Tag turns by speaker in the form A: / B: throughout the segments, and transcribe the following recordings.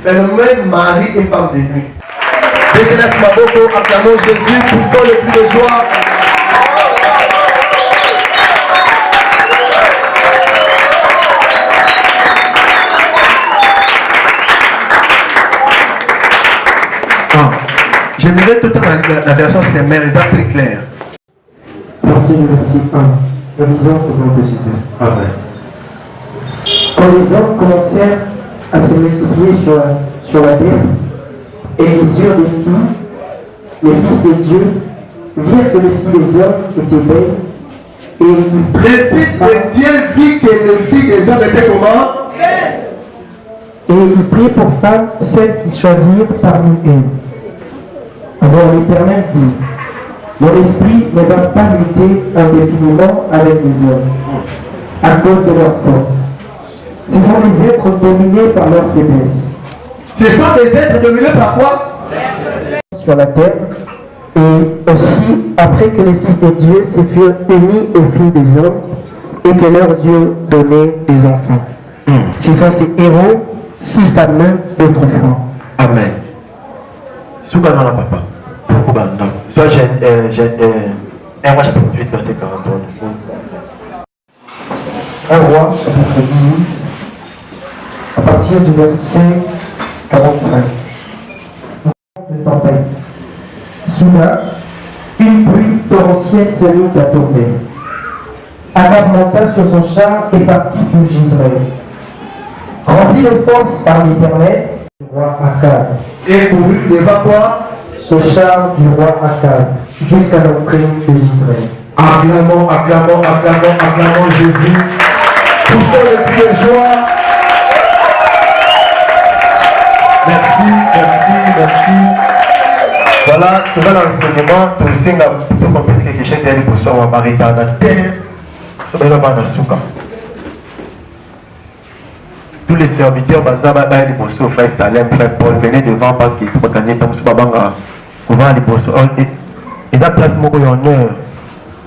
A: Phénomène mari et femme de nuit. Déclenche Maboko, acclamons Jésus, poussons le cri de joie. J'aimerais tout la version CMR, ils ont plus clair.
B: Partie du verset 1. Nous lisons au nom de Jésus.
A: Amen.
B: Quand les hommes commencèrent à se multiplier sur la terre, et ils eurent des filles, les fils de Dieu virent que les filles des hommes étaient belles, et ils
A: Les fils de Dieu virent que les filles des hommes étaient comment?
B: Et ils prirent pour femmes celles qui choisirent parmi eux. Alors l'Éternel dit, mon esprit ne va pas lutter indéfiniment avec les hommes, à cause de leur faute. Ce sont des êtres dominés par leur faiblesse.
A: Ce sont des êtres dominés par quoi?
B: Sur la terre, et aussi après que les fils de Dieu se furent unis aux filles des hommes, et que leurs yeux donnaient des enfants. Ce sont ces héros, si fameux d'autrefois.
A: Amen. Souka dans la papa. Soit j'ai 1 roi chapitre 18 verset 43.
B: 1 roi chapitre 18 à partir du verset 45. Une tempête. Soudain, une pluie torrentielle se mit à tomber. Akab monta sur son char et partit pour Jezreel. Rempli de force par l'Éternel, le roi Akab.
A: Et pour lui, il va quoi?
B: Au char du roi Akab, jusqu'à l'entrée de Jezreel.
A: Acclamons, acclamons, acclamons, acclamons Jésus. Poussons le cri de joie. Merci, merci, merci. Voilà, tout ça l'enseignement, tout ça, tout comprendre quelque chose, c'est pour soi, on va barrer dans la terre. Ça va être dans la souka. Tous les serviteurs, les bossos, frère Salem, frère Paul, venez devant parce qu'ils ne peuvent pas gagner, ils sont les bossos. Ils ont place mon honneur.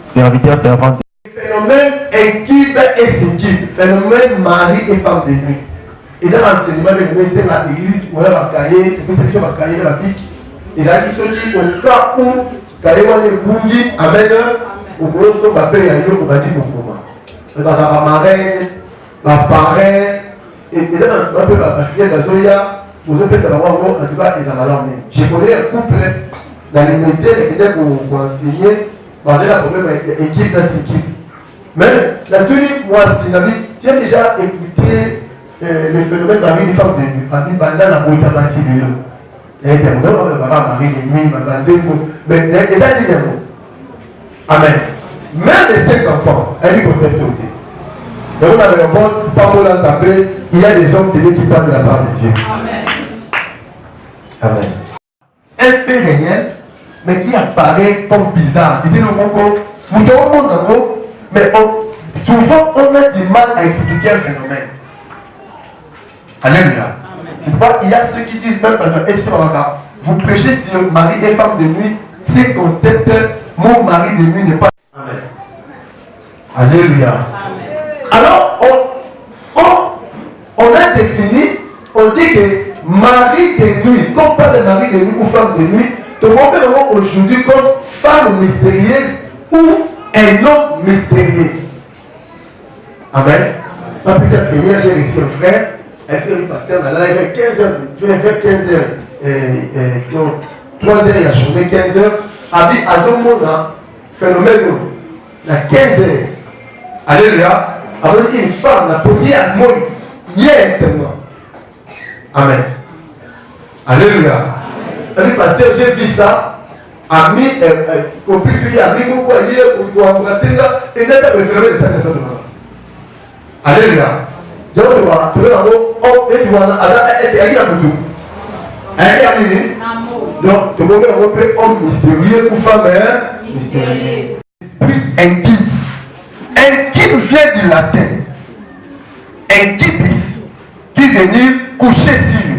A: Serviteurs, servantes. Phénomène équipe et s'équipe. Phénomène mari et femme de nuit. Ils ont l'enseignement de l'université de l'église, où on va cahier, tout ça, on va cahier la vie. Ils ont dit ceux qui, au cas où, cahier, on les vundit, amen, au gros, on va payer à eux, on va dire comment. Dans la marraine, la parrain, et ils ont un peu la fille de Zoya, vous avez savoir, en tout cas, ils ont l'emmené. Je connais un couple dans les métiers, les critères pour enseigner, basé la problème équipe dans cette équipe. Mais la tenue, moi, c'est la vie. Tu as déjà écouté le phénomène mari et femme de nuit. Famille Banda, la boîte à bâtir de l'eau. Et bien, on va mari de nuit, ma bande, mais il y a des mots. Amen. Même les 5 enfants, elle est conceptée. Donc, on a le monde, c'est pas bon là taper, il y a des hommes de Dieu qui parlent de la part de Dieu. Amen. Amen. Un fait réel, mais qui apparaît comme bizarre. Disait le Congo, nous devons monde en gros, mais souvent on a du mal à expliquer un phénomène. Alléluia. C'est pourquoi il y a ceux qui disent même dans l'esprit, vous prêchez sur mari et femme de nuit, ces concepts, mon mari de nuit n'est pas. Amen. Alléluia. Alors, on a défini, on dit que mari de nuit, comme pas de mari de nuit ou femme de nuit, tout le monde est aujourd'hui comme femme mystérieuse ou un homme mystérieux. Amen. Pas plus tard que hier, j'ai reçu un frère, un frère pasteur, là, il avait 15h, vers 15h, 3h, il a journée 15h, à Azomona, phénomène, la 15h. Alléluia. Avec une femme, la première mot, hier seulement. Amen. Alléluia. Le pasteur, j'ai vu ça. Ami, compris, ami, pourquoi hier, pour embrasser là, et n'est pas préféré de ça. Alléluia. Je vais voir, tu veux voir, oh, et tu vois, est-ce qu'il y a tout? Il y a mis. Donc, tu peux voir homme mystérieux ou femme mystérieuse. Esprit intime. Intime vient du latin. Intibis, qui veut dire coucher sur.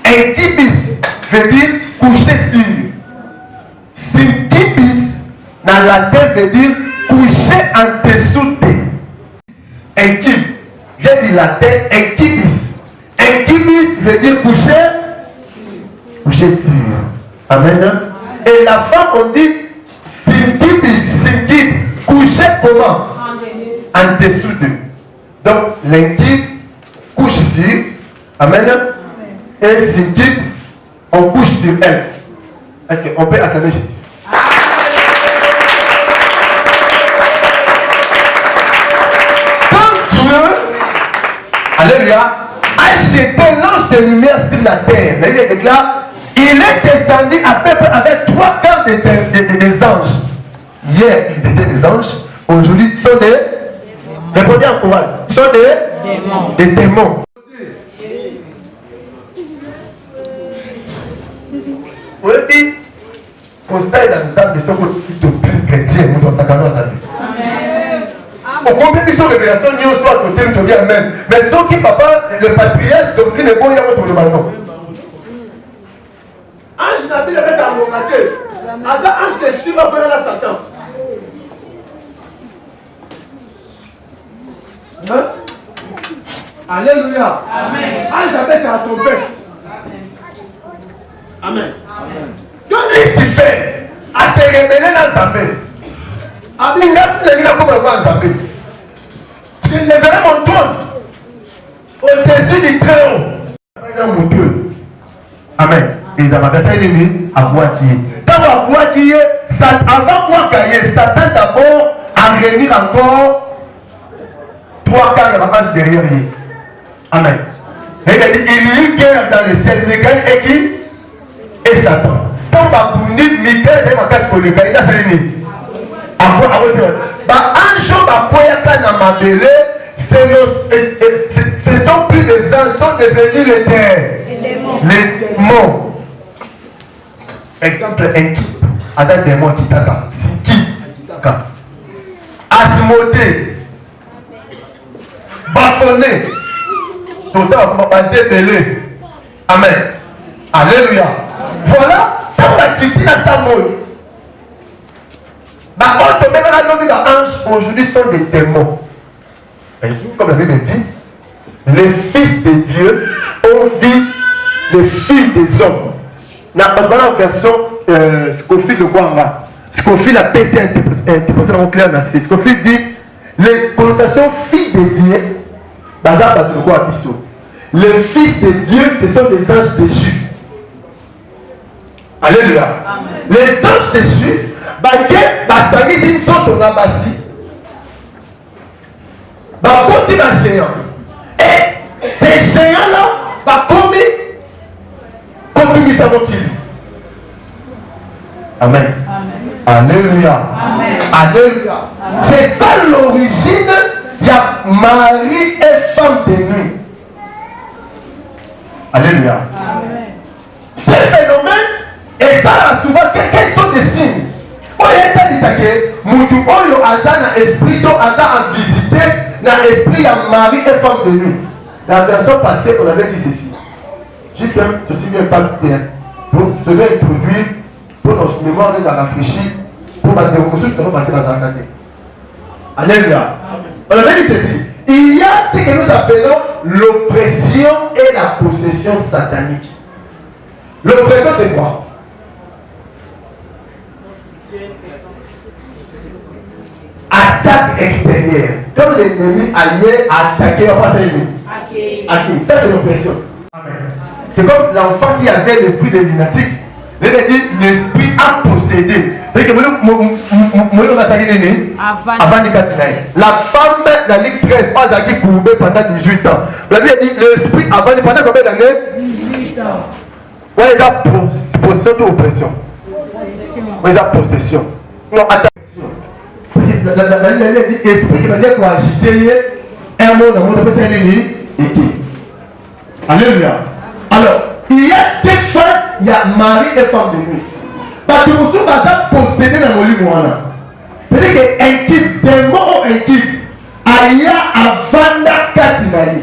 A: Intibis veut dire coucher sur. Syntibis, dans le latin, veut dire coucher en dessous de. Intime vient du latin intibis. Intibis veut dire coucher. Coucher sûr. Amen. Et la femme, on dit Sintip, coucher comment? En dessous d'eux. Donc, l'intime couche sur. Amen. Et Sintip, on couche sur elle. Est-ce qu'on peut acclamer Jésus? Quand Dieu, alléluia, a jeté l'ange de lumière sur la terre, la Bible déclare, il est descendu à peu près avec 3/4 des anges. Hier, ils étaient des anges. Aujourd'hui, ils sont des... Répondez en chorale. Ils sont des démons. Des démons. Vous avez dit, constat dans les âmes de ceux qui sont plus chrétiens, nous dans sa carrière, ça dit. Amen. Au combien ils sont révélateurs, nous sommes à côté, nous disons Amen. Mais ceux qui, papa, le patriarche, doctrine est bon, il y a votre le ballon.
C: Ange n'a plus le mettre à mon maté. Ange de Shiva va faire la Satan. Hein? Alléluia. Amen. Ange avec la trompette. Amen.
A: Quand Lucifer a se révélé dans Zambé, je lèverai mon trône au-dessus du trône. Amen. Et ils avaient fait l'ennemi à Boakier. Quand à Boakier, avant Boakier, Satan d'abord a réuni encore 3/4 de l'ange derrière lui. Amen. Et il a dit, il y a eu guerre dans le ciel, Michael et qui? Et Satan. Quand Bakouni, Michael et Makas Koleka, il a fait l'ennemi. Anjo Bakoyaka na Mabele, ce ne sont plus des anges, sont devenus les démons. Exemple, un qui a un démon qui t'attaque. C'est qui? Asmodée. Baffonné. Total, basé belé. Amen. Alléluia. Voilà, quand la critique à sa mode. Aujourd'hui sont des démons. Un jour, comme la Bible dit, les fils de Dieu ont vu les filles des hommes. Dans la version Scofield le Guanga, Scofield a PC interprétation claire. Scofield dit les connotations filles de Dieu, les fils de Dieu, ce sont des anges déchus. Alléluia. Les anges déchus, et ces géants-là, commis Amen. Alléluia. Alléluia. C'est ça l'origine. Il y a mari et femme de nuit. Alléluia. Ce phénomène, et ça souvent, quels sont des signes? Moutou Oyo Azana esprit a visité dans l'esprit à mari et femme de nuit. Dans la version passée, on avait dit ceci. Jusqu'à aussi bien pas pour te faire introduire, pour notre mémoire nous a rafraîchi, pour ma démonstration, nous allons passer dans la année. Alléluia. On avait dit ceci. Il y a ce que nous appelons l'oppression et la possession satanique. L'oppression, c'est quoi? Attaque extérieure. Comme l'ennemi allié a attaqué, on passe l'ennemi. Ça, c'est l'oppression. C'est comme l'enfant qui avait l'esprit de lunatique. Il a dit l'esprit a possédé. La femme, la Ligue 13, pas acquis courbé pendant 18 ans. La Bible dit l'esprit avant pendant combien d'années? 18 ans. Oui, il y a possession ou oppression. Oui, il y a possession. Non, attention. La Bible dit esprit qui va dire qu'on va agiter un mot dans le monde, c'est un ennemi. Alléluia. Alors, il y a deux faces, il y a mari et femme de nuit. Parce que vous êtes possédé dans le monde. C'est-à-dire qu'un type, démon ou un type, aïe avanda katinaï.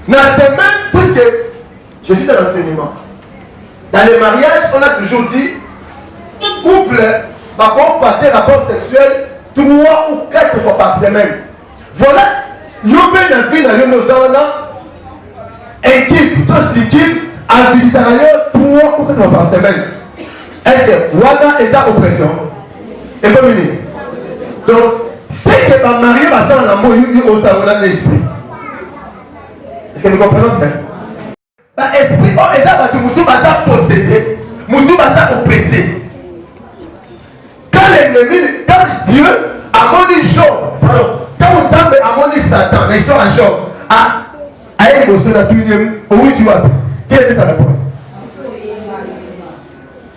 A: Dans ce même, puisque je suis dans l'enseignement, dans les mariages, on a toujours dit, couple, par contre, passer rapport sexuel 3 ou 4 fois par semaine. Voilà, il y a bien un film dans le
C: équipe, tout ce qui a visité 3 ou 4 fois par semaine. Est-ce que Wada est à oppression? Et pas venir. Donc, c'est que ma mariée va faire un amour au salon de l'esprit. Est-ce que nous comprenons bien? L'esprit, on est à Moutou va posséder, Moutou va oppressé. Quand l'ennemi, quand Dieu a moni Job, pardon, quand vous avez amoni Satan, l'histoire à Job, à l'émotion de la tunnel, où tu vas? Quelle était sa réponse?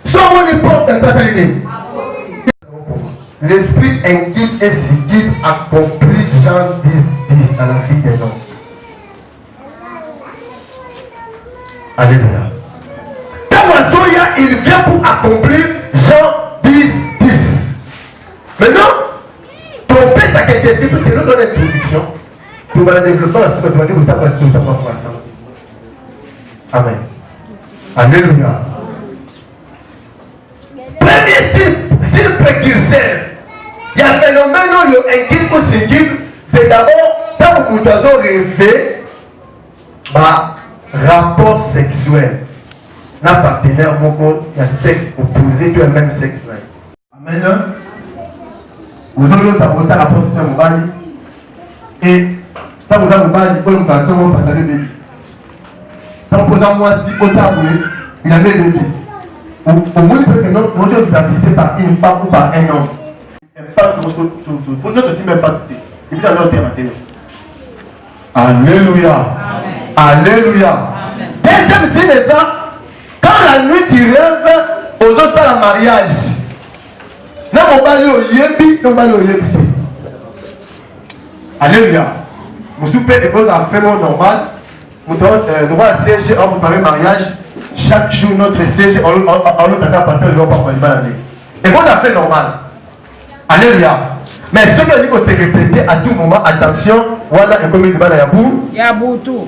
C: Soit on est porte dans ta saline. L'esprit inquiète et s'équipe accomplit Jean 10 dans la vie des hommes. Alléluia. Tawazoya, il vient pour accomplir Jean 10. Maintenant, tromper sa qualité, parce que nous donnons une introduction pour le développement, parce que tu vas dire que tu as pas sur ta croissance. Amen. Alléluia. Premier s'il peut qu'il sert. Il y a un phénomène où il y a un guide ou s'équipe. C'est d'abord, tant que vous avez rêvé, rapport sexuel. Un partenaire, il y a sexe opposé, tu as le même sexe. Amen. Vous avez l'autre rapport sexuel. Et ça vous a vous parlé, vous avez un bébé. Ça vous pose moi si au taboué, il avait un bébé. Au moins, il peut que notre Dieu vous a visité par une femme ou par un homme. Pour notre aussi même pas cité. Et puis dans notre terre. Alléluia. Alléluia. Deuxième signe de ça, quand la nuit tu rêves, aux autres c'est le mariage. N'a pas parlé au yébi, n'a pas parlé au yébi. Alléluia. Monsieur Père est cause à faire normal. Nous devons siéger en préparer mariage. Chaque jour, notre siège, on nous attend pasteur, nous ne devons pas faire l'année. Et bon, ça fait normal. Alléluia. Mais ce que dit qu'on s'est répété à tout moment, attention, voilà un combien de balles à Yabou.
D: Yaboutou.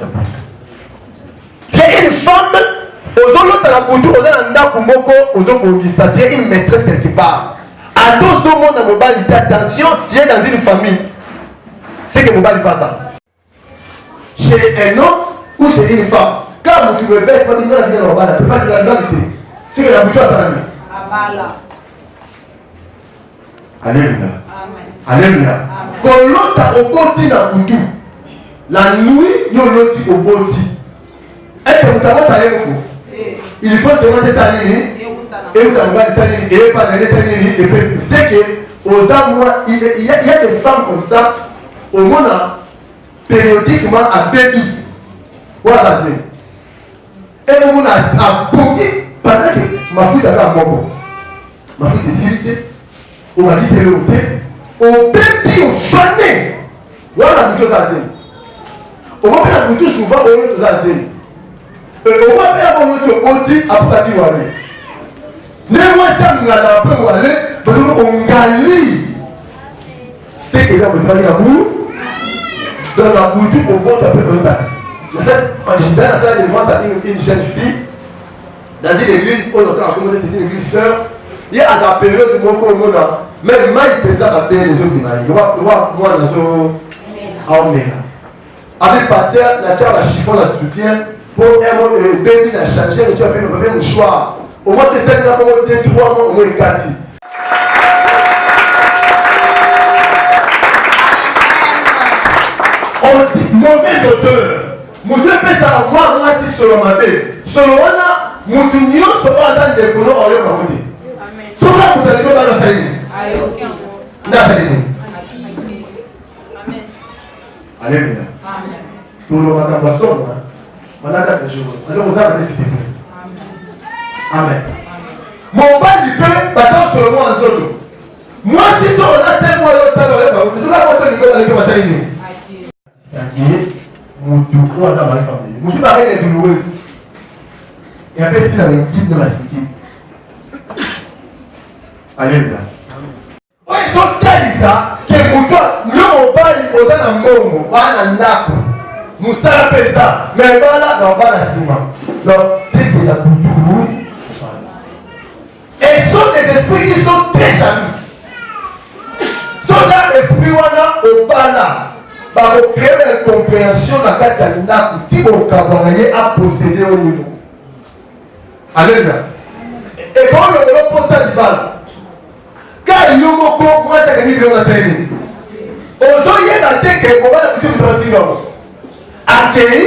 C: C'est une femme, aux autres, à la boutou, aux autres, aux autres, tu es une maîtresse quelque part. À tous le monde dans mon bal, attention, tu es dans une famille. C'est que mon bal n'est pas ça. Chez un homme ou chez une femme. Quand tu me bêtes, tu vas dire normal, tu vas dire la normalité. C'est que la boutique a salami. Alléluia. Alléluia. Quand l'autre a au boti dans la boutique, la nuit, il y a l'autre au boti. Est-ce que vous avez taillé beaucoup? Il faut seulement se salir. Et vous avez salir. Et pas d'aller salir. Et puis, c'est que aux hommes, il y a des femmes comme ça, au monde, périodiquement à baby. Voilà, c'est. Et le monde a bogué pendant que ma fille était à mon ma fille était sérité. On m'a dit c'est le thé. Au baby, au fané. Voilà la boutique à zéro. On m'a fait la boutique souvent au lieu de ça zéro. On m'a fait avant notre boutique à Pati Wale. Néanmoins, ça nous a appris Wale parce qu'on gagne. C'est que ça vous avez la boue. Dans la boutique, on compte un peu comme ça. En général, ça défense à une jeune fille dans une église, on entend raconter c'est une église sœur. Il y a à sa période où mon monde, même moi, il peut à payer les autres qui m'aillent. Moi, dans son armée. Avec le pasteur, la terre, la chiffon, la soutien, pour un bébé, la changer, tu vas payer le mouchoir. Au moins, c'est 5 ans, au moins 2, 3 mois, au moins 4. On dit mauvais auteur. Monsieur fait ça, moi, si selon ma vie. Selon moi, mon union se passe dans des colons en yeux comme dit. Soit vous allez dans la saline. Dans la saline. Alléluia. Pour le matin, on va sonner. On a 4 jours. Alors, vous avez décidé. Amen. Mon bas du pain, battant sur le moi en zone. Moi, si tu as 5 mois, tu as le je vais vous saline. Ça y est. Mon à ma famille. Monsieur Barret est douloureuse. Et après, c'est dans l'équipe de ma équipe. Alléluia. Oui, ils ont dit ça, que nous on parle aux gens en Mongo, on a un nappe. Nous savons ça. Mais voilà, on va la ciment. Donc, c'est de la culture. Et ce sont des esprits qui sont très jaloux. Ce sont des esprits, on a au bas là. bakocréer l'incompréhension na kati ya ndako ti bokabwana ye apossédé oyo. Alléluia. ekolongola mposa libala kaka yo moko mwasi akangi biloko asali nini ozoyeba te ke kobana kuti moto atingango akei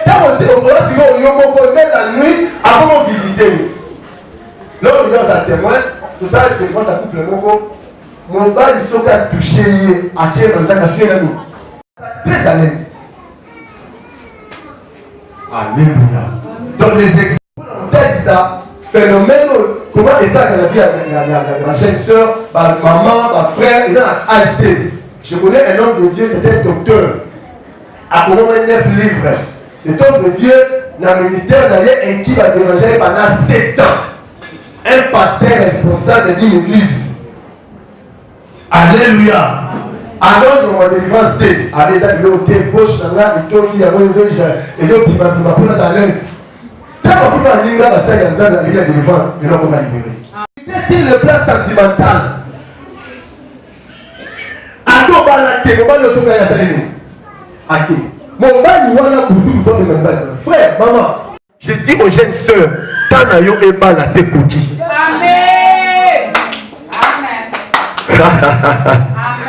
C: ntango te okola sikoyo yo moko nde la nuit akomo visite ni loko oza aza témoin tosala défense ya couple moko mobali soki atouche ye atie manzaka suye nani très à l'aise. Alléluia. Donc les exemples ça phénomène comment est ça que la vie ma chère soeur ma maman ma frère ils ont alité. Je connais un homme de Dieu, c'était un docteur à comment 9 livres. Cet homme de Dieu dans le ministère d'ailleurs et qui va déranger pendant 7 ans un pasteur responsable d'une église. Alléluia. Alors je m'en délivrance thé avec ça le thé gauche dans la et tout qui a besoin et je pima pour la l'aise. Tant que pour la ligne là ça y a besoin de la délivrance de l'homme va libérer. C'est le plan sentimental. Ado bala te mo bala soka ya salini. Ati. Mon bali wana kutu to de bala. Frère, maman, je dis aux jeunes sœurs, tana yo e bala c'est cookie. Amen. Amen.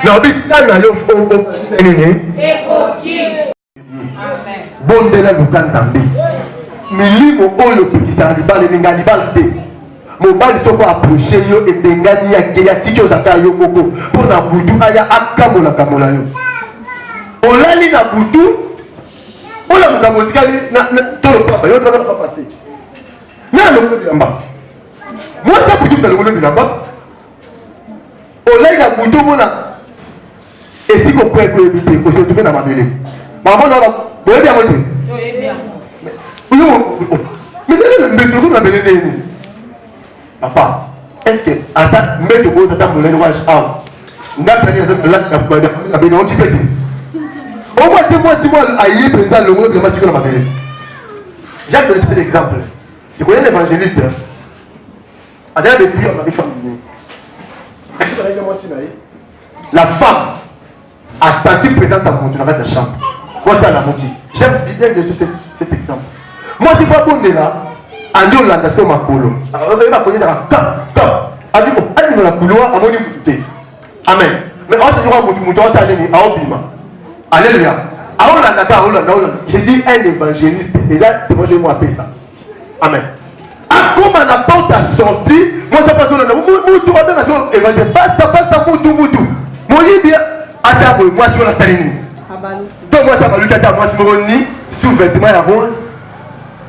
C: Non, mais tana yo fo nini? E cookie. Amen. Bondela lukan zambi. Milimo oyo pikisa libala linga libala te. Mobali soko approcher yo ebengani ya tiki ozaka yo moko pour na butu aya akamola kamola yo olali na butu ola mukambo tikali na tolo papa yo tokana fa passer na lo bilamba moi ça butu na lo bilamba olali na butu mona esiko kweko ebite ko se tufe na mabele maman na boye bien mote yo mais le mbeko na belene ni papa, est-ce que attends, mets de beaux attends mon élevage à n'a pas dit la bénédiction qui pète. Au moins moi si moi aïe président le monde de match comme ma j'aime donner cet exemple. Je connais l'évangéliste. À dire l'esprit on a femme. La femme a senti présence à mon dans sa chambre. Moi ça la moqué. J'aime bien de cet exemple. Moi si pas bon de là Andio landa sto makolo. Eba koni da ka. Abi ko ani na kulwa amoni kuté. Amen. Mais on se joue mutu on s'allait ni aobima. Alléluia. Aolanda ka aolanda. J'ai dit un évangéliste et là moi je vais moi appeler ça. Amen. A comme na porte à sortir, moi ça passe là mutu on na so évangéliste. Basta mutu. Moi bien attends moi sur la salini. Donc moi ça va lui tata moi smoroni sous vêtement à rose.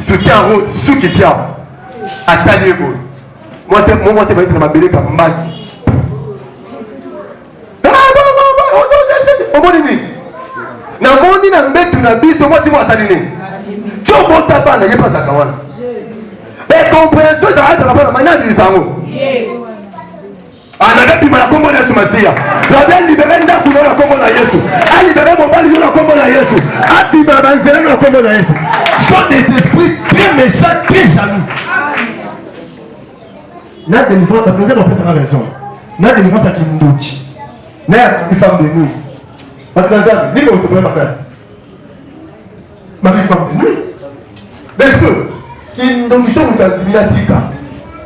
C: Soutien rose, sous qui tient. Attendez moi. Moi c'est pas ma belle comme mag. On va dire. Na moni na mbetu na biso moi c'est moi salini. Tu on tapa na yepa za kawana. Et compréhension de la rapport na manière de sango. Anaka pima na kombo na Yesu Masia. La bien libérer nda kuno na kombo na Yesu. A libérer mon bali na kombo na Yesu. A pima banzela na kombo na Yesu. Sont des esprits très méchants, très jaloux. N'a délivrance, la première on peut sa raison. N'a délivrance à Kindochi. N'a une femme de nuit. Parce que les amis, dis-moi où c'est ma classe. Ma femme de nuit. N'est-ce que Kindochi sont dans Dimiatika.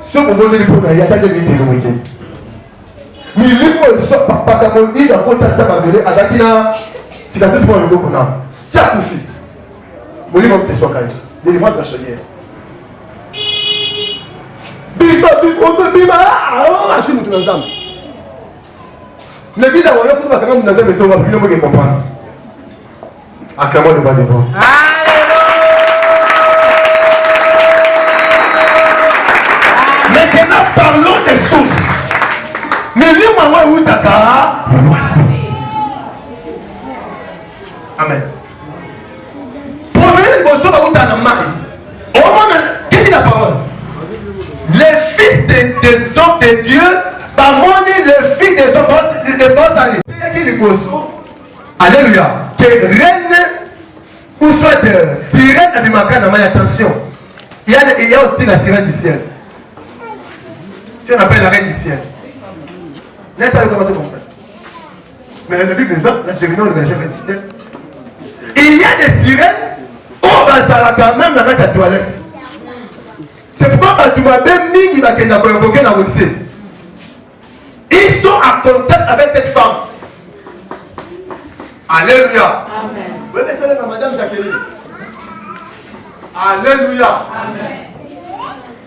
C: Ce qu'on va dire pour la yata de métier le week-end. Mais lui, moi, je suis pas comme on dit dans le contexte de sa mère, à Zakina, si la tête pour le groupe, on a. Tiens, Koussi. Mon livre est sur Kaye. Délivrance de la chaudière. Bima, ah, je suis tout ensemble. L'église a voyé pour nous, quand nous avons mais ça, on va plus le comprendre. Acclamons le bas de bord. Maintenant, parlons des sources. Mais lui, où t'as amen. Qu'est-ce que la parole? Les fils des hommes de Dieu, les fils des hommes de Dieu, alléluia. Que reine ou soit sirène à Bimaka, attention. Il y a aussi la sirène du ciel. Si on appelle la reine du ciel. N'est-ce pas comment comme ça? Mais la Bible, la sirène du ciel. il y a des sirènes au bazar quand même dans la toilette. C'est pourquoi tu m'as bien mis qui va invoquer la Odyssée. Ils sont en contact avec cette femme. Alléluia. Amen. Vous pouvez laisser la madame Jacqueline. Alléluia. Amen.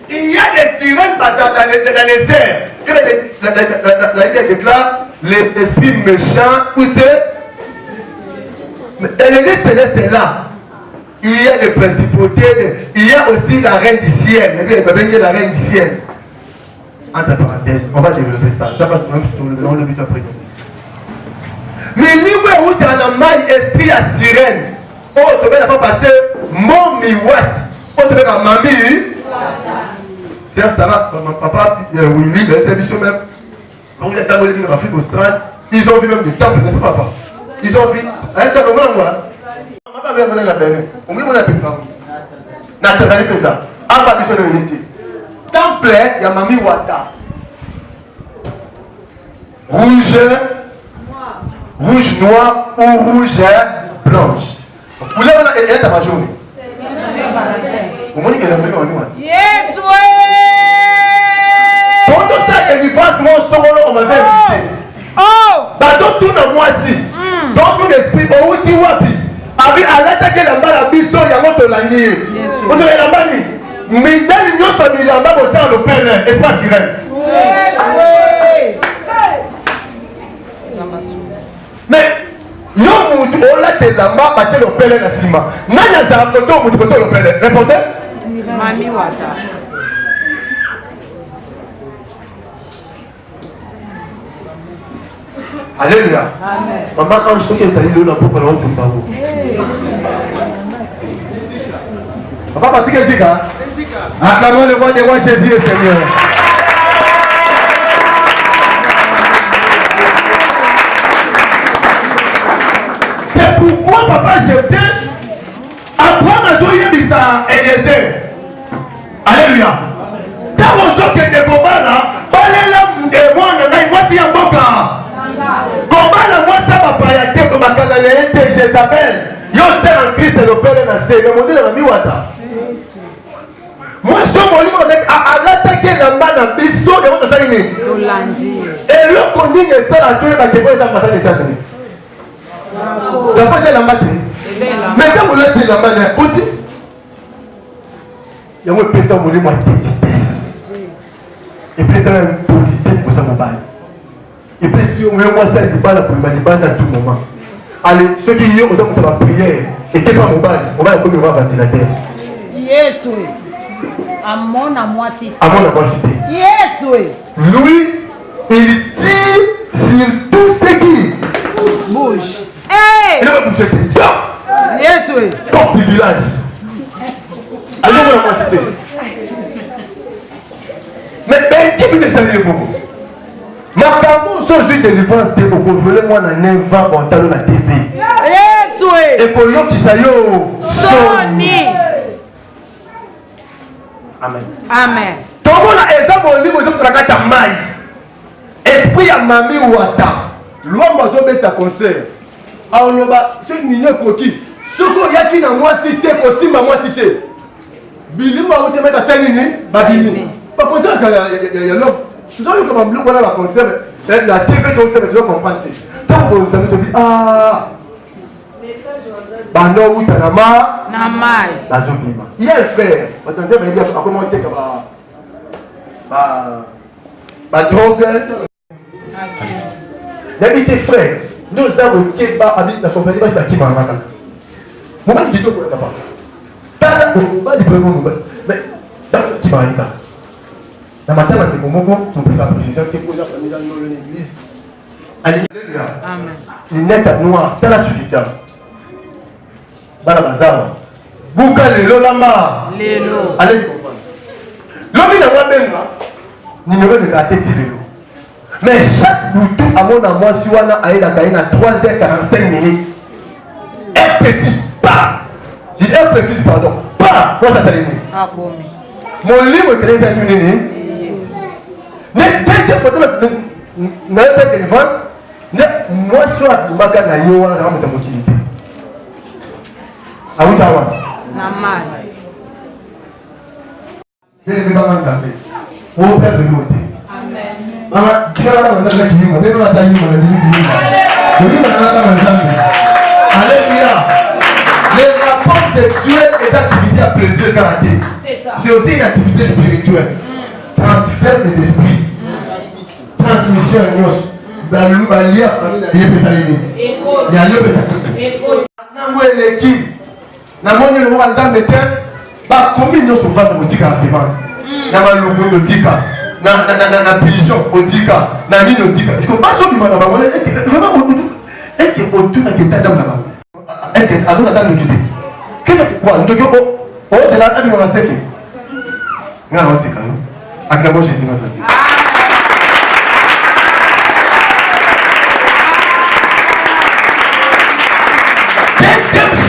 C: Il y a des sirènes dans les airs. La Bible déclare les esprits méchants où c'est. L'église céleste est là. Il y a des principautés, il y a aussi la reine du ciel. La reine du ciel. Entre parenthèses, on va développer ça. Ça passe dans le but après. Mais l'île où tu as un mal esprit à sirène. Oh, tu vas pas passer mon miwat. Oh, tu vas mamie. C'est ça va. Papa, Willy, les services même. Quand on est dans l'Afrique australe, ils ont vu même des temples, n'est-ce pas, papa? Ils ont vu. Est-ce que vous l'avez moi? On va venir la Bénin. On va venir la Bénin. Nathalie Pesa. En bas de son unité. Temple, il y a Mami Wata. Rouge, rouge noir ou rouge blanche. Vous l'avez là, elle est à ma journée. Vous m'avez dit qu'elle est venue en nous. Yes, oui. Pendant ça, elle fasse mon son, on m'a fait inviter. Oh! Bah, donc, tout le mois-ci. Donc, tout l'esprit, on vous dit wapi. Abi, à l'attaque, la balle à bisto, il y a mon lanier. Vous avez la balle. Mais dans l'union familiale, on va dire le père et pas sirène. Mais, yo moutou, on l'a te la main, bâtir le père la cima. Nanya za koto moutou koto le père. Répondez. Mami Wata. Alléluia. Amen. Maman, quand je sais que ça y est là pour parler au Tumbago. Papa, parti que Zika. Acclamons le roi des rois, Jésus le Seigneur. C'est pourquoi papa Jephthé apprend à jouer Bisa Eliezer. Alléluia. Dans vos autres qui étaient combats là, parlez là de moi, moi si en boca. Comment la moi ça va pas y aller comme la léité Jézabel. Yo c'est en Christ le Père nassé. Le monde de la miwata. Moi je suis mon avec à l'attaquer la main dans biso et on ça ini. Et le condigne ça la tous les bateaux ça passe aux États-Unis. D'après la matin. Mais quand vous l'êtes la main on dit il y a moi personne mon moi déteste. Et puis ça une politesse pour ça mon bail. Et puis si on veut moi ça du bal pour me à tout moment. Allez, ceux qui y ont besoin de la prière, et t'es pas mon bal, on va comme le ventilateur.
D: Yes, oui. À mon cité.
C: À mon cité.
D: Yes, oui.
C: Lui, il tire sur tout ce qui
D: bouge. Hey!
C: Il va bouger.
D: Yes, oui.
C: Comme du village. Allez, on va cité. Mais qui peut descendre beaucoup? Makambo sozu délivrance te okovole mwana 9 ans bontalo na TV.
D: Yeswe.
C: Et pour yo kisayo
D: Soni.
C: Amen.
D: Amen.
C: Tomona eza molimo zo trakati ya mai. Esprit ya Mami Wata. Loi mazo beta concert. Aoloba ce mine koki. Soko yaki na moi cité kosimba moi cité. Bilima wote meta senini babini. Ba concert ya l'homme. Tu sais comment bleu voilà la concert la TV tu dois comprendre. Tant que vous avez dit ah bano ou tanama
D: namai
C: bazobima. Il y a un frère, attendez mais il a commenté que ba drogue. Même ses frères, nous avons Keba habite la compagnie parce qu'il m'a raconté. Moi je dis tout pour papa. Pas pas du premier mais qui m'a raconté. Dans ma tête, on peut faire précision que pour la famille dans l'église. Alléluia. Amen. Il n'est à noir, t'as la suite. Bala bazar. Bouka lelo lamba. Lelo. Allez comprendre. L'homme n'a pas même numéro de carte lelo. Mais chaque bouton à mon amour si on a aïe la caïne à 3h45 minutes. Est précis. Pas. J'ai dit est précis pardon. Pas. Comment ça s'allume? Ah bon. Mon livre est très assuré. Mais deuxième photo na yote délivrance ne moi soit maka na yo wana kama mtamotilité
A: Aoutawa.
D: Namal.
A: Bien aimé maman Zambé. Au père de l'autre.
D: Amen.
A: Maman, tu vas dans la qui nous, même la taille nous, la demi qui nous. Alléluia. Les rapports sexuels et activités à plaisir karaté.
D: C'est ça.
A: C'est aussi une activité spirituelle. Transfert des esprits. Transmission à nous. Dans le famille, il y a des salines. Il y a des salines. Nous l'équipe. Nous avons dit que nous avons dit combien nous souvent nous dit qu'à sémence. Nous avons le dit qu'à na pigeon au dit qu'à na ligne au dit qu'à. Est-ce que pas sûr qu'il m'a dit est-ce que vraiment est-ce que autour de quelque chose là-bas est-ce que à nous attendre le quitter qu'est-ce que quoi nous devons on est là nous va séquer nous allons séquer acclamons Jésus notre Dieu.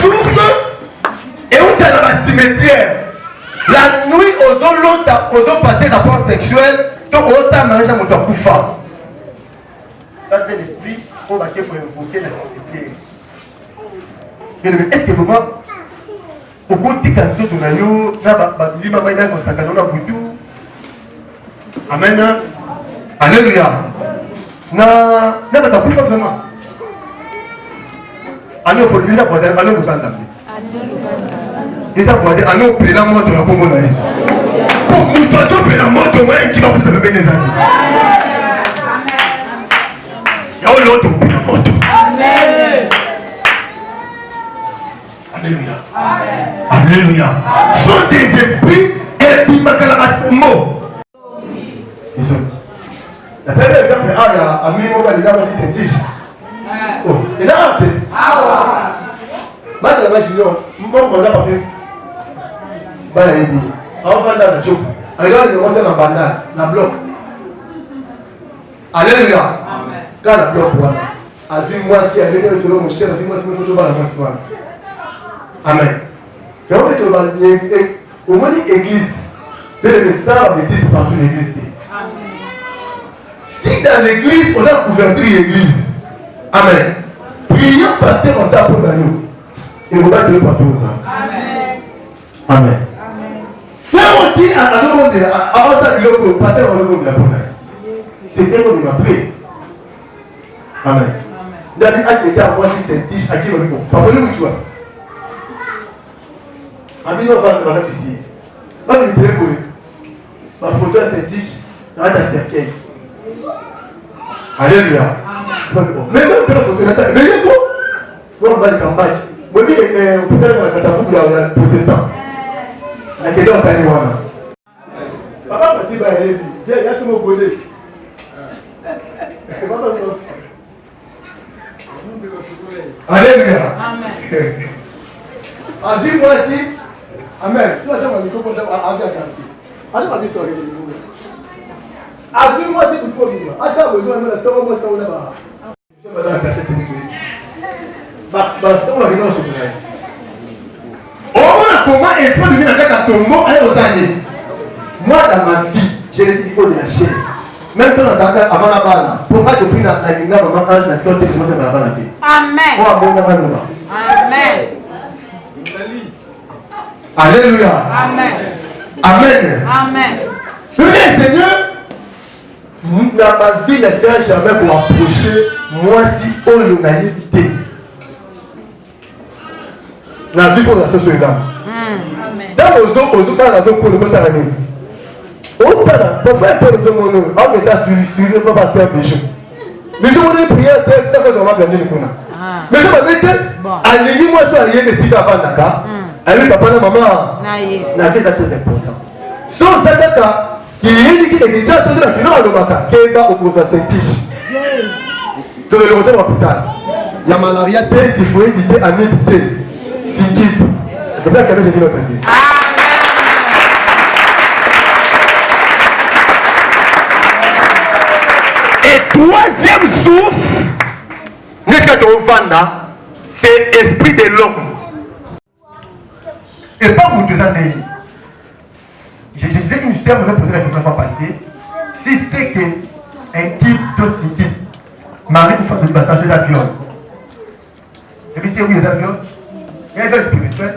A: Source et où tu es dans la cimetière. La nuit, aux passer rapport sexuel, donc aux ça mange à mon koufa. Ça c'est l'esprit qu'on va pour invoquer la cimetière. Mais est-ce que vraiment, au côté quand tu as eu, tu amen. Alléluia. Na pas koufa vraiment. Allez, il faut lui dire, allez, vous pensez. Et ça, vous allez, allez, vous la moto, la pomme, la pour nous, toi, tu la moto, moi, qui va vous faire les amis. Il y a l'autre, vous la moto. Alléluia. Alléluia. Sont des esprits et puis ma mot. La première exemple, il y a un mimo qui a aussi cette tige. Oh, et là, bah, c'est la machine, on a parti. Bah, il dit, on va faire la job. Alors, il commence à banane, la bloc. Alléluia. Quand la bloc, a vu moi si elle était selon mon chef, a vu moi si mes photos dans la masse. Amen. Et on fait au moins l'église, les stars bêtises partout l'église. Si dans l'église, on a couverture l'église. Amen. Prions pasteur comme ça pour nous. Et on va te le partout ça. Amen. Amen. Frère, on dit à tout le monde, avant ça, le pasteur, on le monde de la bonne. C'était qu'on m'a pris. Amen. David a été à moi si c'est tiche à qui on dit, papa, nous tu vois. Ami, on va me ici. Pas me laisser poser. Ma photo c'est tiche, dans ta cercueil. Alléluia. Mais même que la photo est mais il y a quoi? Moi, on va dire campagne. Moi, je vais peut-être que ça fout les protestants. La question est à l'Iwana. Papa m'a dit, il y a tout mon bonnet. Alléluia. Amen. Vas-y, moi aussi. Amen. Tu vas dire, mon micro, pour faire un avis à garantie. Vas-y, ma vie, sorry. Vas-y, moi aussi, il faut vivre. Attends, moi, je vais faire un moi, ça, on est là-bas. Comment est-ce que devient avec un tombeau aux années? Moi dans ma vie, j'ai les discours de la chair. Même quand on a avant la balle, pour pas que tu la linga maman ange la sécurité que c'est la balle. Amen. Amen. Alléluia. Amen. Amen. Amen. Le Seigneur, dans ma vie, n'est-ce jamais pour approcher moi si on a évité. La vie pour la société là. Dans nos autres, dans la zone pour le monde à l'année. Autant, pour faire pour les hommes, on fait ça sur le pasteur Bijou. Bijou, on est prié, tant que on va gagner le coup. Mais je m'avais dit, allez-moi sur la ligne de site avant Dakar. Allez, papa, maman, la vie est très importante. Sans ça, qui est dit qu'il est déjà sorti de la finale de Maka, qui est au professeur Tiche. Tu veux le retour à l'hôpital. Il y a malaria, il faut éviter à méditer. C'est type. Est-ce que vous avez Jésus notre Dieu? Et troisième source, n'est-ce que tu as c'est l'esprit de l'homme. Et pas pour deux ans d'ailleurs. Je disais une histoire, je me posé la question la fois passée. Si c'est qu'un type de type marie une fois de passage des avions. Et puis c'est où les avions? Il y a un spirituel.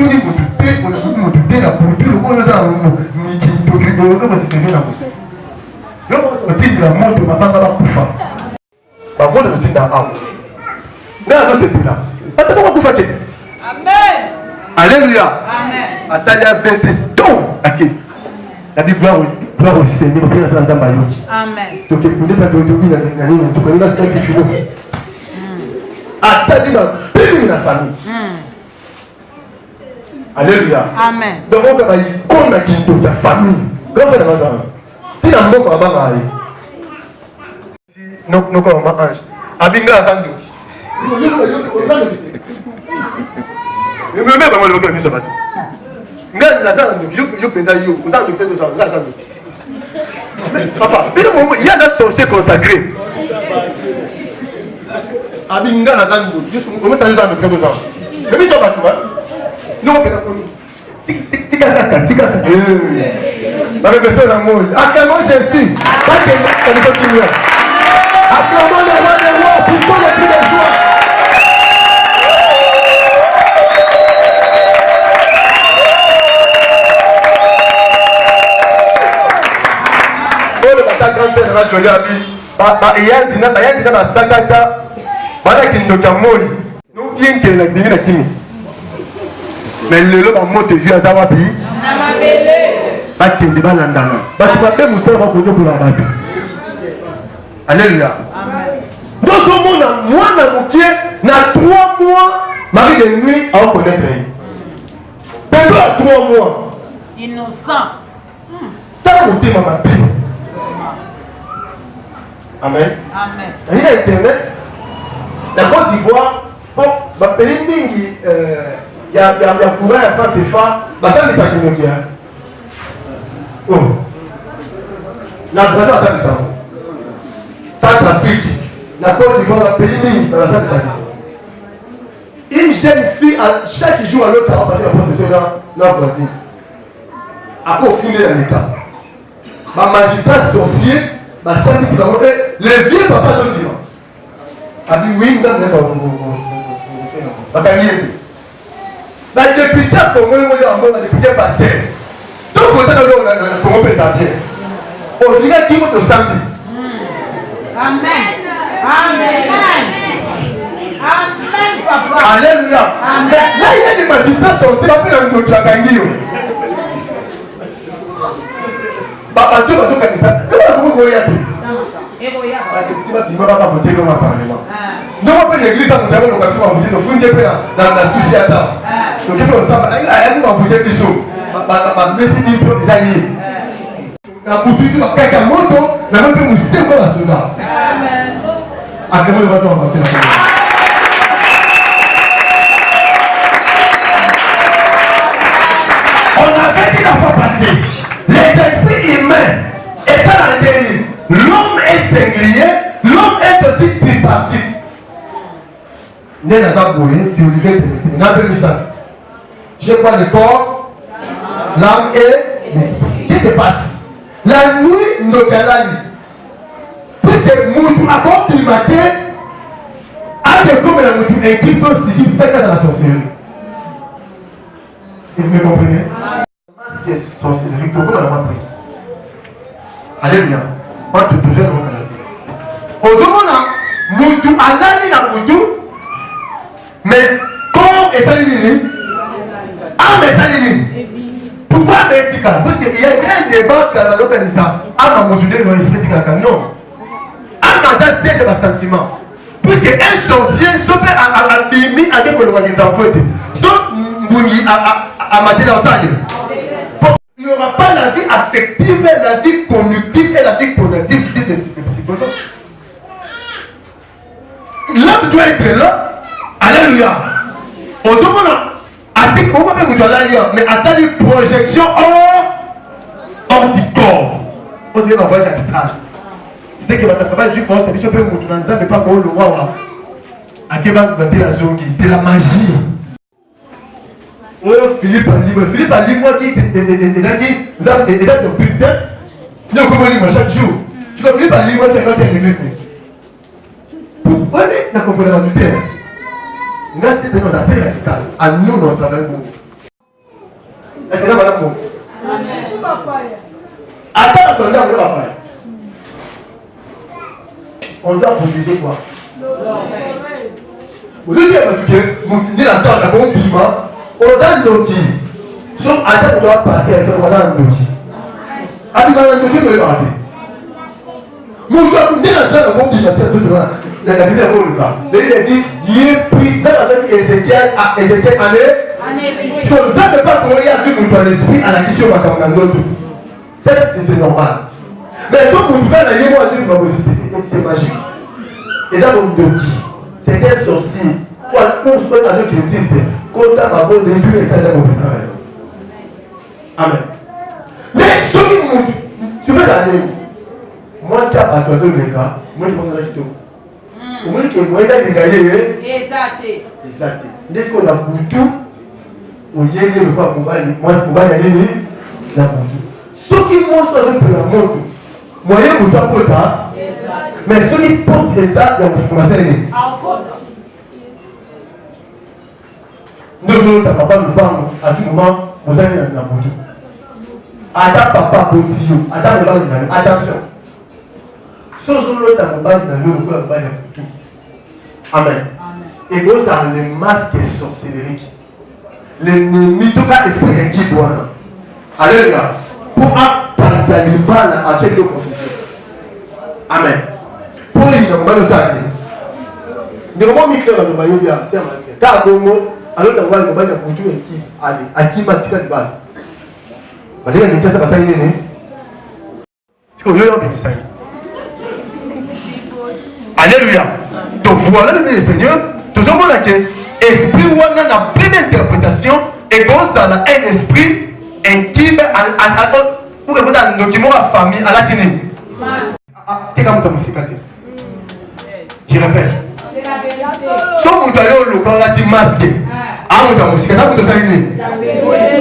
C: omoni moto te omoni moto te na produit lokoyo oza mikitokigoyoke bositene na moto yo otindela moto babanga bakufa bamoto kotinda awa ngai azosepela ata bakufa te alléluia asali avese don ake nabi gloire au Seigneur mpona asala nzambe ayoki tokekende mpa totomi na nini tokangi nasikaki filo asali mabeli na famille alléluia donc okaka ikone na kinto ya famille grand na mazala ntina mboko abanga ye noko mama ange abinga aza ndoki meme bango lebokela miso bato ngai naza na ndoki yo mpenza yo oza na ndoki te tozala ngai aza ndoki papa bino momo ye aza sorcier consacré abinga naza ndoki omesana yo oza na ndoki te tozala emiso bato non mais tika bakepesa na moi acclamons Jésus bakemaakiloa acclamons le roi des rois poussons les cris de joie oyo bata grande sœur na joli abi bayandina basakaka banaki ndoki ya moi nokiyenkele na dimi na kimi mais lelo bamoto ezwi aza wapi bakende balandana bato babe mosala bakonyokola bato alleluya ndozomona mwana mokie na 3 mois mari de nuit aokonaître ye pendo ya 3 mois
D: innocent
C: tala motema mabe amen nayi na internet na Côte d'Ivoire bon bapays mingi ya courant ya France efa basalisaki noki ya na Brésil basalisaka Centrafrique na Côte d'Ivoire bapays mingi basalisaki une jeune fille chaque jour à l'autre avant passer la procession dans le Brésil après au fondé ya l'état bamagistrat sorcier basalisi bango les vieux papa azondima abi wi ndande bakangi ete badepute ya Congo oyo yango badepute paster tokota na Congo mpenza bien olinga kimo tosambi alleluya na ye ni magistrat sorcier bape na ndoki bakangi yo bato bazokanisa koya te badepute basima bakavote no na parlement ndoko mpe l'église amotango lokati bavote tofundi mpe na susi ata toki mpe osamba ayaki bavote biso bamesi bimpo eza ye na butusi bakaka moto nango mpe mosengo basoda akemole bato bapase na on avait dit la fois passée les esprits humains et ça la dernière l'homme est singulier l'homme est aussi tripartite nde naza boye si Olivier Temete napemisa je crois le corps l'âme et l'esprit qu'est-ce qui se passe la nuit ndokalali puisque mutu akotimate atekomela mutu équipe civile saka dans la sorcellerie vous me comprenez masque est sorcellerie tokoma na mapri alléluia bato tozwa na mokala te ozomona mutu alali na mutu mais corps esali nini ame esali nini pourquoi ame etikala parce que il y a un débat kala lokanisa ama mutu nde no esprit etikalaka non ame aza siège ya basentiment puisque un sorcier sope abimi ake kolobaka nzamfo ete so mbungi amatela osali il n'y aura pas la vie affective, la vie cognitive et la vie cognitive, disent les psychologues. L'homme doit être là. Alléluia. On demande à on va faire mais à ça, une projection hors du corps. On dit un voyage astral. C'est que votre travail juste pour ça, je peux vous dire, mais pas pour le roi. À quel moment vous la zongi? C'est la magie. Oh, Philippe a dit moi qui c'est déjà doctrinaire. Nous comment dire chaque jour. Tu vois Philippe a dit moi c'est quand tu es l'église. Pourquoi tu n'as compris la vérité? Là c'est dans la terre radicale. À nous notre travail. Est-ce que là, madame, bon? Attends, attendez, on va pas. On doit protéger quoi? Vous dites que vous dites la sorte de bon piment, aux andoki. Sauf à temps, on doit partir, c'est aux andoki. Abima l'andoki, on doit partir. Mon doigt, vous dites la sorte de bon piment, tout le monde. La Bible est bon, le cas. Il a dit, Dieu prie, dans la vie Ézéchiel, année. Comme ça, ne pas courir à suivre ton esprit à la question de l'autre. Ça, c'est normal. Mais si on ne peut pas dire, c'est magique. Et ça, donc, c'est un sorcier. Pour se faire un critique, quand tu as ma bonne début, et tu as la raison. Amen. Mais ce qui monte, tu veux l'année. Moi, c'est à partir de mes cas, moi, je pense à la question. Au moins, que moi, je vais gagner. Exact. Dès qu'on a boutu, on y est, moi, c'est pour gagner la boutu. Ce qui monte sur le monde, moi, je ne peux pas. Mais ceux qui portent ça, ils vont commencer à aider. Nous, ta papa nous parle à tout moment, vous allez dans la boutu. Attends, papa, bouti, attends, attention. Ce jour-là, ta papa, nous allons dans la boutu. Amen. Et vous avez les masques sorcelleriques. L'ennemi, tout cas, esprit qui doit. Alléluia. Pour apprendre à checker nos confessions. Amen. Pour y avoir le salut. Nous avons mis clair dans le maillot bien, c'est un maillot. Car bon mot, alors tu vas le maillot pour tout et qui allez, à qui m'a tiré le bal. Vous allez me dire ça parce que c'est ce qu'on veut en bénir. Alléluia. Donc voilà le Seigneur. Tout le monde a que esprit ou on a la pleine interprétation et qu'on a un esprit qui pour répondre à un document à la famille à la télé. C'est comme ta musique. Je répète. Si on a le corps, on a dit masqué. Ah, on a musique. Ça vous savez.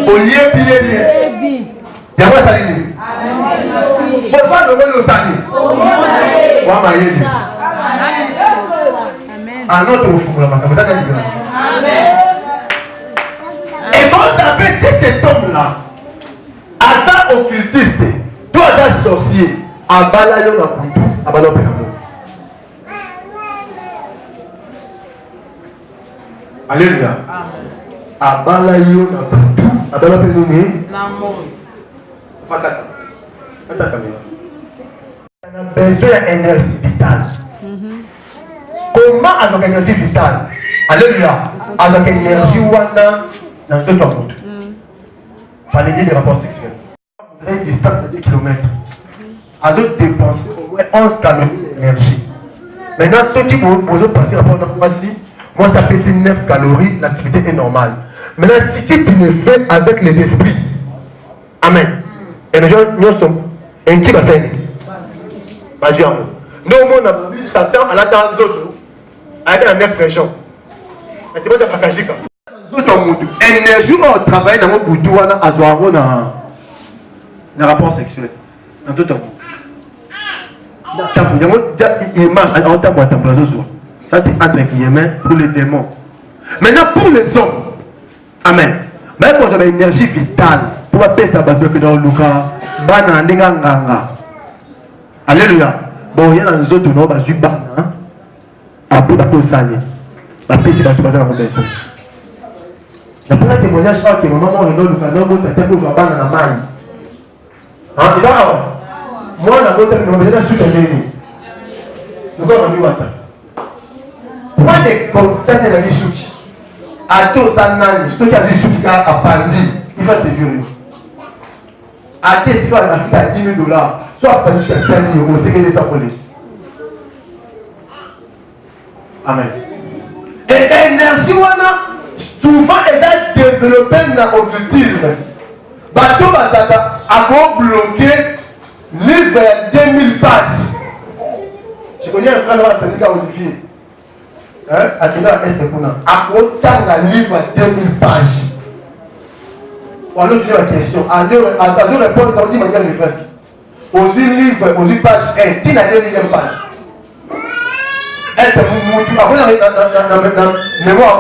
C: Au lieu bien. Il y a quoi ça dit? Pour pas nommer le sani. Pour ma yéli. Un autre au fou, comme ça, la libération. Et comment ça s'appelle si cet homme-là, Asa occultiste, toi Asa sorcier, Abala yon a boutou, Abala penamo. Alléluia. Abala yon a boutou, Abala penamo. Pas kata. Kata caméra. On a besoin d'énergie vitale. Comment avec l'énergie vitale? Alléluia. Avec l'énergie wana dans tout le monde. Fallait des rapports sexuels. Une distance de 2 km. À eux dépenser au moins 11 calories d'énergie. Maintenant, ceux qui vont passer rapport à voici, moi ça pèse 9 calories, l'activité est normale. Maintenant, si tu le fais avec les esprits, amen. Et les gens, nous sommes un qui va faire. Vas-y, amour. Nous, on a vu Satan à la dans les autres. Avec la 9 régions. Mais tu vois, ça fait cacher. Énergie au travail dans mon boudou, à Zoaro, dans rapport sexuel. Dans tout le monde. Il marche en temps de température. Ça, c'est entre guillemets pour les démons. Maintenant, pour les hommes, amen. Même quand j'avais une énergie vitale, pour pas pester à battre dans le cas, alléluia. Bon, il y a dans les autres, non, bah, je après la cause salée, la paix c'est la toute la conversion. La première témoignage que maman Renaud le canon monte à tête pour voir dans la maille. Hein, c'est ça. Moi la montre me met la suite à l'ennemi. Nous avons mis wata. Moi des contacts de la suite. À tout ça nani, ce qui a dit suite à Pandi, il va se violer. À tes si on a fait à $10,000, soit pas jusqu'à 15 000 €, c'est que les appelés. Amen. Et l'énergie, souvent, elle a développé dans l'occultisme. Bateau Basaka a bloqué livre 2000 pages. Je connais un frère de Sénégal Olivier. À Kenya, a autant de livre 2000 pages. On a tenu la question. À deux répondre, on dit manière de fresque. Aux livre, aux pages 1, tu as 2000 pages. Est-ce que vous avez dans mémoire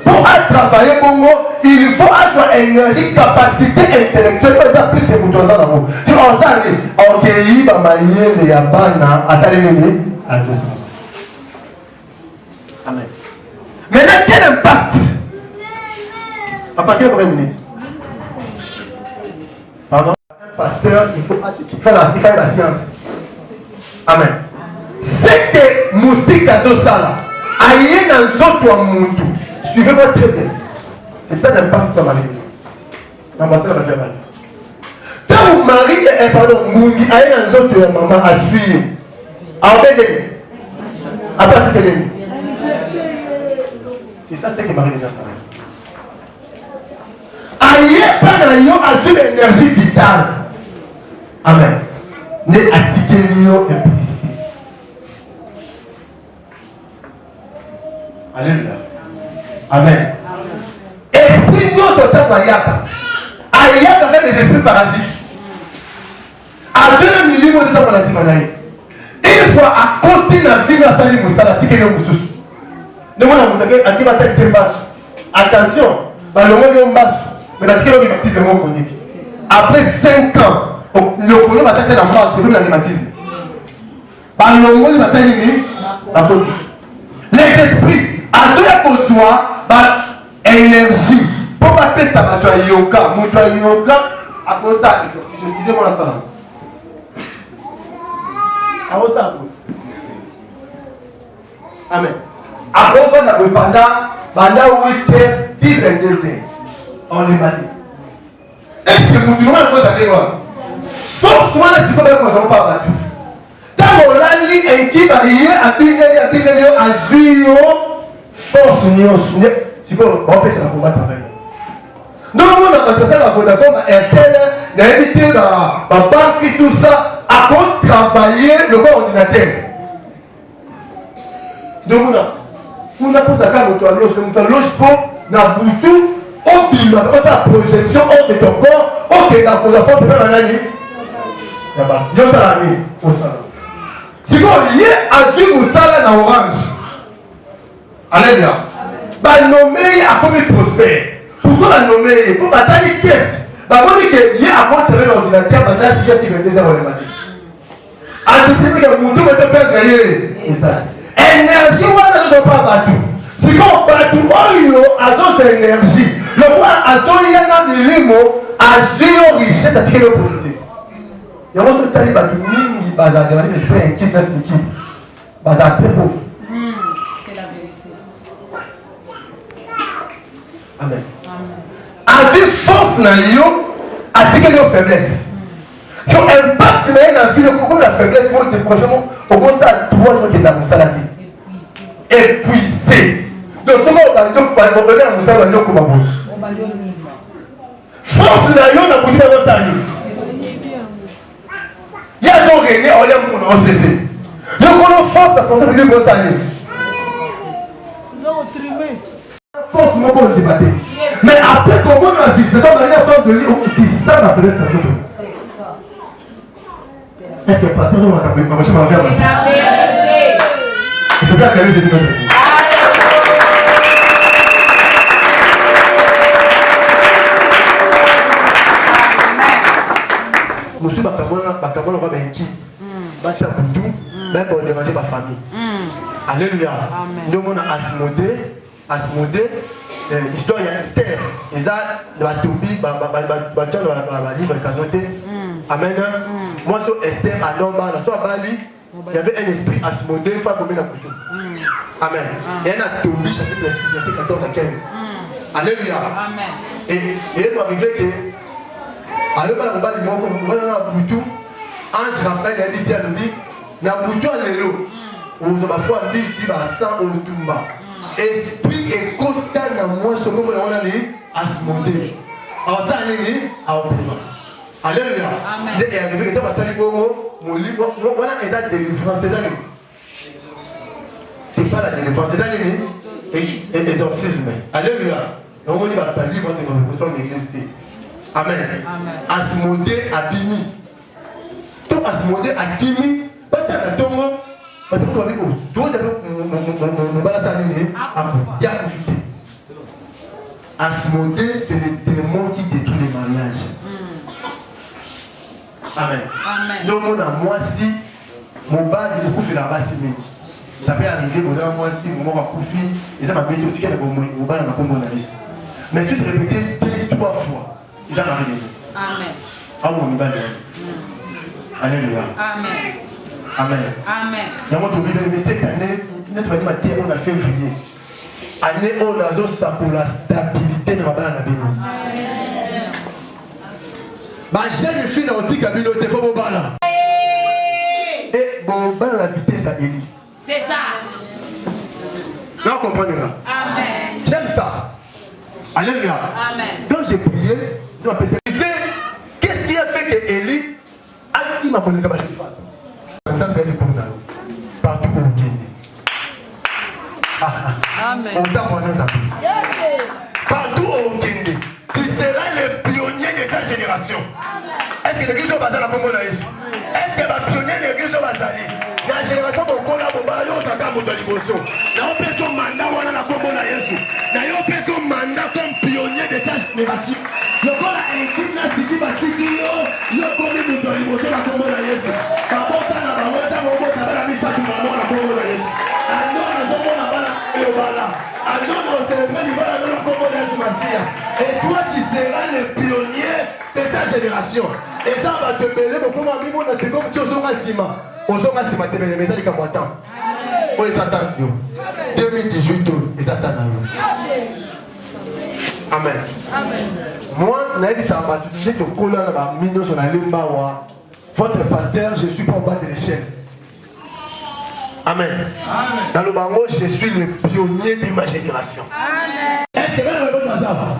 C: pour travailler pour moi, il faut soit énergie, capacité intellectuelle, ça plus que pour toi ça dans si on s'en dit, ok, il va marier les Yabana à Saléné, à d'autres. Amen. Maintenant, quel impact? À partir de combien de minutes? Pardon? Un pasteur, il faut faire la science. Amen. C'est que moustique à Zosala, aïe dans Zoto à Moutou. Suivez-moi très bien. C'est ça l'impact comme avec nous. L'ambassadeur va faire mal. Quand vous mariez, pardon, Moundi, aïe dans Zoto à maman à suivre. À obéir. À partir de l'ennemi. C'est ça, c'est que Marie de Nazareth. Aïe, pas d'ailleurs, a su l'énergie vitale. Amen. Ne attiquez-nous implicité. Alléluia. Amen. Esprit nous au temps Ayaka. Ayaka fait des esprits parasites. À 2 millions de temps parasites. Une fois à côté de la vie, nous allons nous faire attiquer nos sous. Nous allons nous dire à qui va faire extrême basse. Attention, le monde est en basse. Mais attiquer nos baptismes, le monde chronique. Après 5 ans, le problème va faire la masse de l'animatisme. Par le monde va faire la côté. Les esprits. À tout la cause, énergie. Pour m'appeler ça, ma joie yoga, mon joie yoga, à cause de ça, excusez-moi la salle. À cause de ça, amen. Après, on va pendant 8 heures, 10, 22 heures, on les matin. Est-ce que vous pouvez voir quoi ça fait quoi? Sauf soit les psychologues ne sont pas battus. Quand on l'a lu, un qui va y aller, à Zio, force union, si vous rompez la combat travail. Donc, on a passé ça la Vodacom, Intel, on a évité la banque et tout ça, à contre travailler le bon ordinateur. Donc, on a fait ça quand on a loge pour la boutou, on dit, on a la projection, on est ton corps, on est dans la position, on est dans l'année. Là-bas, il y a ça la nuit, au salon. Si vous voyez, à Zio, vous salez dans Orange. Alléluia. Bah nommer à comme il prospère. Pourquoi la nommer? Pour batailler les têtes. Bah on dit qu'il y a à quoi travailler l'ordinateur pendant 6 heures, 22 heures le matin. À tout le monde qui a monté, on va te faire gagner. C'est ça. Énergie, on ne doit pas battre. Si on bat tout, on a d'autres énergies. Le point, à tout, il y a un limo, à zéro richesse, à tirer le producteur. Il y a un autre talib à tout, il y a un esprit inquiet, il y a très pauvre. Amen. Avec force dans yo, attirer nos faiblesses. Si on impacte dans la vie, le la faiblesse, on décrochement, on commence à trois jours qui est dans la salade. Épuisé. Donc, ce qu'on va dire, on va regarder dans la salade, on va voir. Force dans yo, on a beaucoup de salade. Il y a des réunions, on l'aime pour nous cesser. Donc, on a force parce qu'on s'est venu pour salade.
D: Nous avons trimé.
C: Force mon bon débattre. Mais après comment on a dit, c'est ça la forme de lui, c'est ça la faiblesse de l'autre. Est-ce que le pasteur va faire ma faire la vérité. Il faut faire Jésus notre Jésus. Monsieur Bakamola va bien qui? Bassa Boudou, ben pour déranger ma famille. Alléluia. Nous on a Asmodée, l'histoire il y a Esther, ils ont la Tobi, livre canoté. Amen. Moi sur Esther à Lomba, sur Bali, il y avait un esprit Asmodée, faut combien de couteaux. Amen. Il y a un Tobi, chapitre 6, verset 14 à 15. Alléluia. Et il est arrivé que, à l'heure où on a un boutou, Ange Raphaël a dit ici à l'Obi, na boutou à l'élo, on va faire ici, à 100 au Tumba. Esprit et côté dans moi, ce que on a dit, Asmodée. Alors ça, à Opima. Alléluia. Et arrivé que tu vas saluer mon livre, on a déjà délivrance des années. C'est pas la délivrance des années, et l'exorcisme. Alléluia. Et on dit, bah, livre de l'église. Amen. Asmodée Abimi. Tout Asmodée Abimi, pas de la tombe. Parce que vous avez dit, mon balasa, il y a profité. Asmodée, c'est le démon qui détruit les mariages. Amen. Donc, moi, si mon bal est beaucoup fait là-bas, ça peut arriver, moi, si mon mari a couffé, et ça m'a mis au ticket de mon bal, mais si c'est répété 2-3 fois, ils ont arrivé.
D: Amen.
C: Ah, mon bal. Alléluia.
D: Amen.
C: Amen.
D: Amen.
C: Dans votre Bible, mais cette année, notre année, on a février. Année, on a ça pour la stabilité de ma belle Nabino. Ma jeune fille dans le cabine, tu fais mon bala. Et bon, bala la vitesse à Élie.
D: C'est ça.
C: Là, on comprend là.
D: Amen.
C: J'aime ça. Alléluia.
D: Amen.
C: Quand j'ai prié, je m'appelle qu'est-ce qui a fait que Élie a dit ma bonne cabache? Partout où vous êtes.
D: Amen.
C: Partout où vous êtes, tu seras le pionnier de ta génération. Est-ce que l'église va passer la pompe de Jésus? Est-ce que le pionnier de l'église va passer? La génération de Kola Boba, yo saka moto liboso. Na yo peso mandat wana na kombo na Yesu. Na yo peso mandat comme pionnier de ta génération. Le Kola indigna siki batiki yo komi moto liboso na kombo na Yesu. Kabota na baweta mobota bala misa tu mama na kombo na Yesu. Ando na zomo na bala yo bala. Ando na célébrer ni bala na kombo na Yesu Masia. Et toi tu seras le pionnier de ta génération. Et ça va te mêler beaucoup à mimo na c'est comme si on s'en sima. Ozonga si matebele mais ça dit comme temps. Oh ils attendent yo. 2018 ils attendent yo. Amen. Amen. Moi naïbi ça va dire que kola na ba mignon sur la lemba wa. Votre pasteur, je suis pas en bas de l'échelle. Amen. Amen. Dans le bango, je suis le pionnier de ma génération. Amen. Est-ce que vous avez besoin de ça? Amen.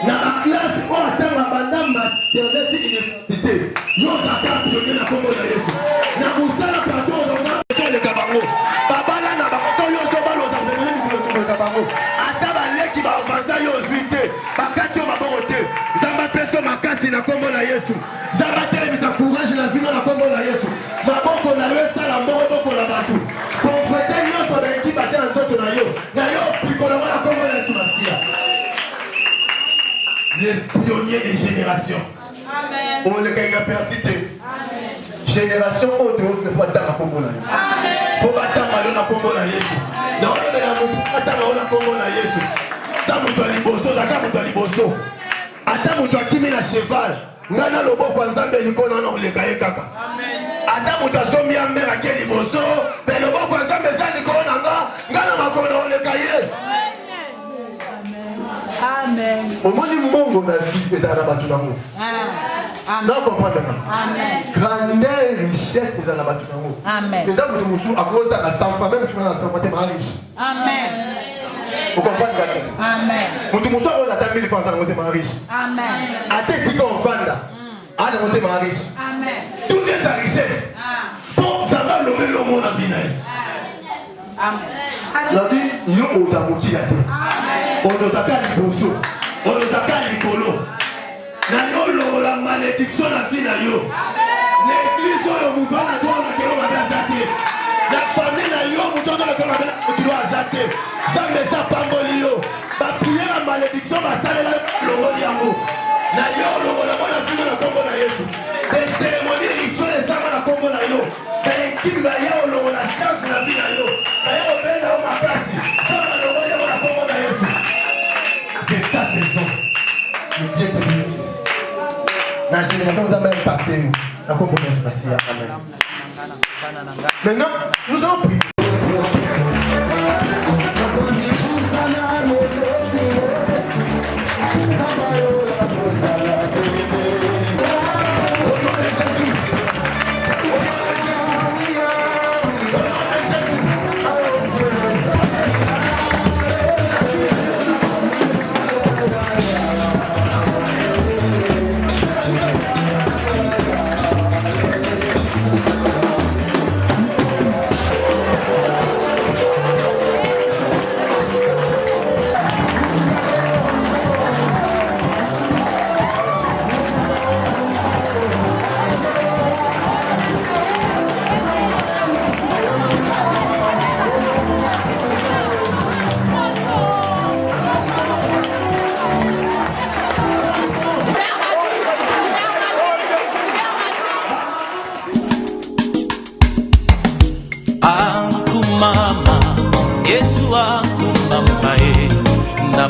C: Dans la classe, on attend la madame maternelle université. Nous attendons pionnier la Congo de Yesu. Na musala pardon, on a besoin de Kabango. Baba là na bakoto yo so balo za pionnier de Kabango. Ata ba leki ba avanza yo zuite. Bakati yo maborote. Zamba peso makasi na Congo na Yesu. Zamba tele bisa courage na vie na Congo na Yesu. Maboko na yo sala mboko boko la batu. Confrete yo so ba équipe atia na nzoto na yo. Na yo pikola na Congo na Yesu Masia. Les pionniers des générations. Amen. On les gagne à cité. Amen. Génération où tu veux faire ta Congo na yo. Amen. Faut battre na Congo na Yesu. Na on est na mutu battre na Congo na Yesu. Ta mutu aliboso, ta mutu aliboso. Ata mutu akimi na cheval. Ngana loboko nzambe likona na olekaye kaka. Amen. Ata mutu asombi ambe na keli boso, pe loboko nzambe za likona ngana makona olekaye.
D: Amen.
C: Au moins du monde na vie des arabatu nango. Amen. Non comprendre. Amen. Grandeur richesse des arabatu nango. Amen. Des hommes de musu akoza na sanfa même si on a sanfa te riche. Amen. Vous comprenez ça? Amen. Mutu musu akoza ta 1000 francs na te riche. Amen. Ate sika on vanda. Ana mote riche. Amen. Tout est sa richesse. Bon ça va lever le monde en vie. Amen. La vie yo oza muti ate. Amen. On nous a fait bonso, on nous a fait l'écolo. Nous la malédiction la fille na yo. L'église yo muto na toi na kelo mabe azate. La famille na yo muto na kelo mabe kilo azate. Zambe sa pamboli yo. Ba prier la malédiction ba salela longoli yango. Na yo longola bona fille na Congo na Yesu. Des cérémonies rituelles za na Congo na yo. Ba équipe ba yo longola chance na vie na yo. Ba yo benda o makasi. Sama longoli na Congo na Yesu. C'est ta saison. Le Dieu te bénisse. La génération nous a même impacté. La Congo de Massia. Amen. Maintenant, nous allons prier.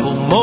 E: vous